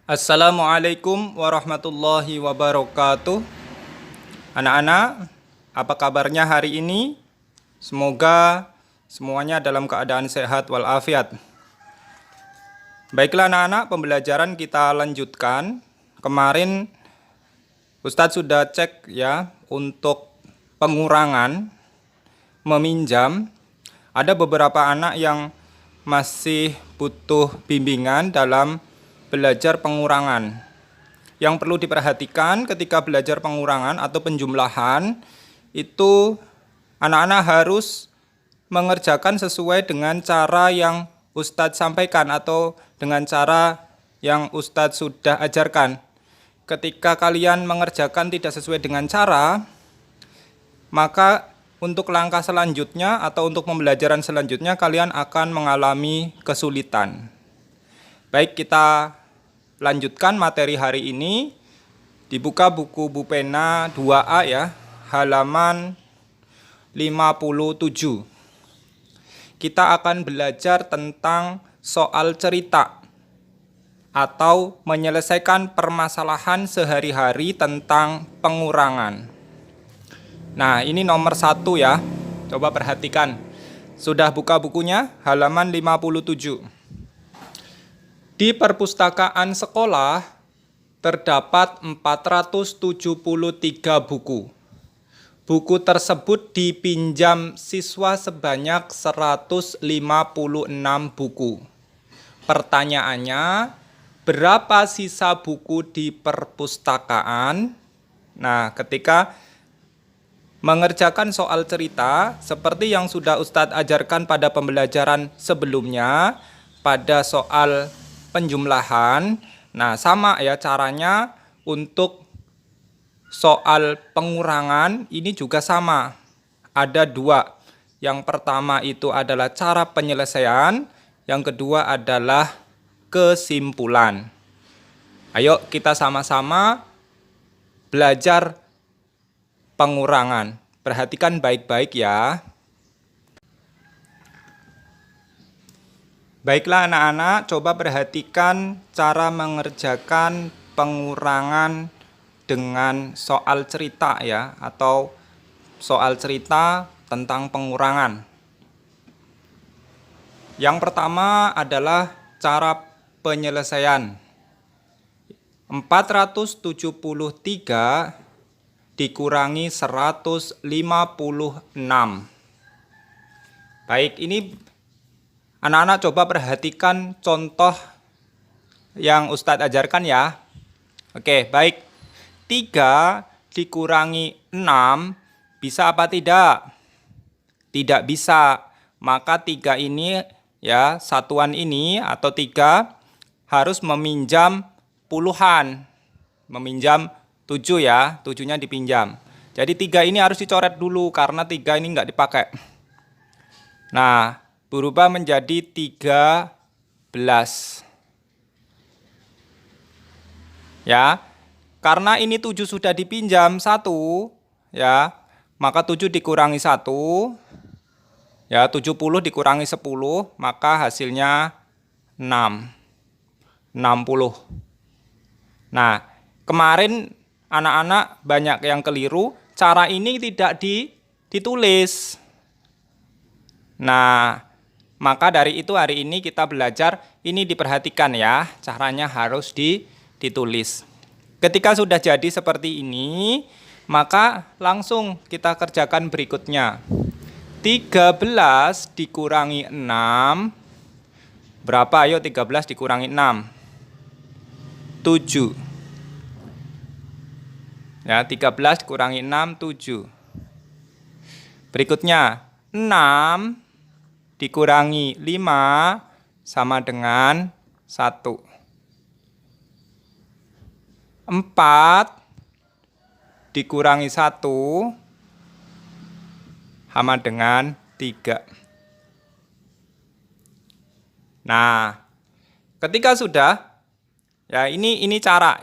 Assalamualaikum warahmatullahi wabarakatuh. Anak-anak, apa kabarnya hari ini? Semoga semuanya dalam keadaan sehat walafiat. Baiklah anak-anak, pembelajaran kita lanjutkan. Kemarin Ustadz sudah cek ya untuk pengurangan meminjam. Ada beberapa anak yang masih butuh bimbingan dalam belajar pengurangan. Yang perlu diperhatikan ketika belajar pengurangan atau penjumlahan, itu anak-anak harus mengerjakan sesuai dengan cara yang Ustadz sampaikan atau dengan cara yang Ustadz sudah ajarkan. Ketika kalian mengerjakan tidak sesuai dengan cara, maka untuk langkah selanjutnya atau untuk pembelajaran selanjutnya kalian akan mengalami kesulitan. Baik, kita lanjutkan materi hari ini. Dibuka buku Bupena 2A ya, halaman 57. Kita akan belajar tentang soal cerita atau menyelesaikan permasalahan sehari-hari tentang pengurangan. Nah, ini nomor 1 ya. Coba perhatikan. Sudah buka bukunya? Halaman 57. Di perpustakaan sekolah terdapat 473 buku. Buku tersebut dipinjam siswa sebanyak 156 buku. Pertanyaannya, berapa sisa buku di perpustakaan? Nah, ketika mengerjakan soal cerita, seperti yang sudah Ustadz ajarkan pada pembelajaran sebelumnya, pada soal penjumlahan, nah sama ya caranya untuk soal pengurangan ini juga sama. Ada 2. Yang pertama itu adalah cara penyelesaian, yang kedua adalah kesimpulan. Ayo kita sama-sama belajar pengurangan. Perhatikan baik-baik ya. Baiklah anak-anak, coba perhatikan cara mengerjakan pengurangan dengan soal cerita ya, atau soal cerita tentang pengurangan. Yang pertama adalah cara penyelesaian. 473 dikurangi 156. Baik, ini anak-anak coba perhatikan contoh yang Ustadz ajarkan ya. Oke, baik. 3 dikurangi 6 bisa apa tidak? Tidak bisa. Maka 3 ini ya, satuan ini atau 3 harus meminjam puluhan. Meminjam 7 ya, 7-nya dipinjam. Jadi 3 ini harus dicoret dulu karena 3 ini nggak dipakai. Nah, berubah menjadi 13. Ya, karena ini 7 sudah dipinjam 1, ya, maka 7 dikurangi 1, ya, 70 dikurangi 10, maka hasilnya 6. 60. Nah, kemarin anak-anak banyak yang keliru, cara ini tidak ditulis. Nah, maka dari itu hari ini kita belajar, ini diperhatikan ya, caranya harus ditulis. Ketika sudah jadi seperti ini, maka langsung kita kerjakan berikutnya. 13 dikurangi 6, berapa? Ayo 13 dikurangi 6. 7. Ya, 13 kurangi 6, 7. Berikutnya, 6 dikurangi 5 sama dengan 1. 4 dikurangi 1 sama dengan 3. Nah, ketika sudah, ya ini cara.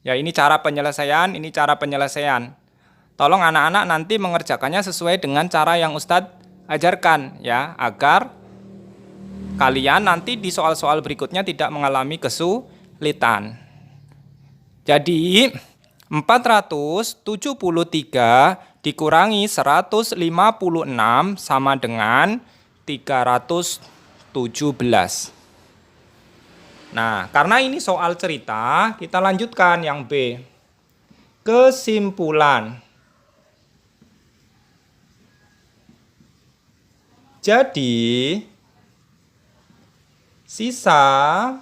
Ya, ini cara penyelesaian, ini cara penyelesaian. Tolong anak-anak nanti mengerjakannya sesuai dengan cara yang Ustadz ajarkan ya, agar kalian nanti di soal-soal berikutnya tidak mengalami kesulitan. Jadi 473 dikurangi 156 sama dengan 317. Nah, karena ini soal cerita, kita lanjutkan yang B. Kesimpulan. Jadi, sisa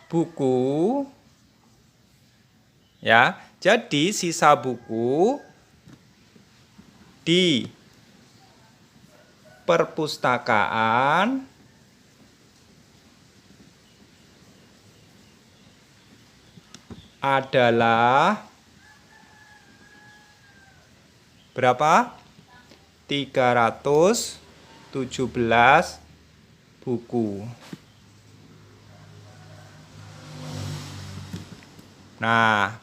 buku di perpustakaan adalah berapa? 317 buku. Nah,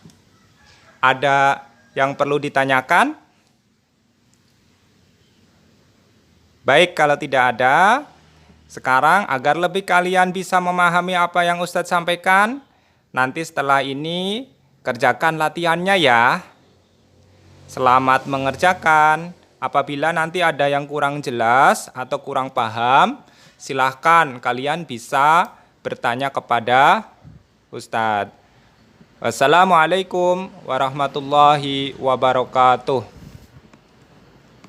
ada yang perlu ditanyakan? Baik, kalau tidak ada, sekarang agar lebih kalian bisa memahami apa yang Ustadz sampaikan, nanti setelah ini kerjakan latihannya ya. Selamat mengerjakan. Apabila nanti ada yang kurang jelas atau kurang paham, silahkan kalian bisa bertanya kepada Ustadz. Wassalamualaikum warahmatullahi wabarakatuh.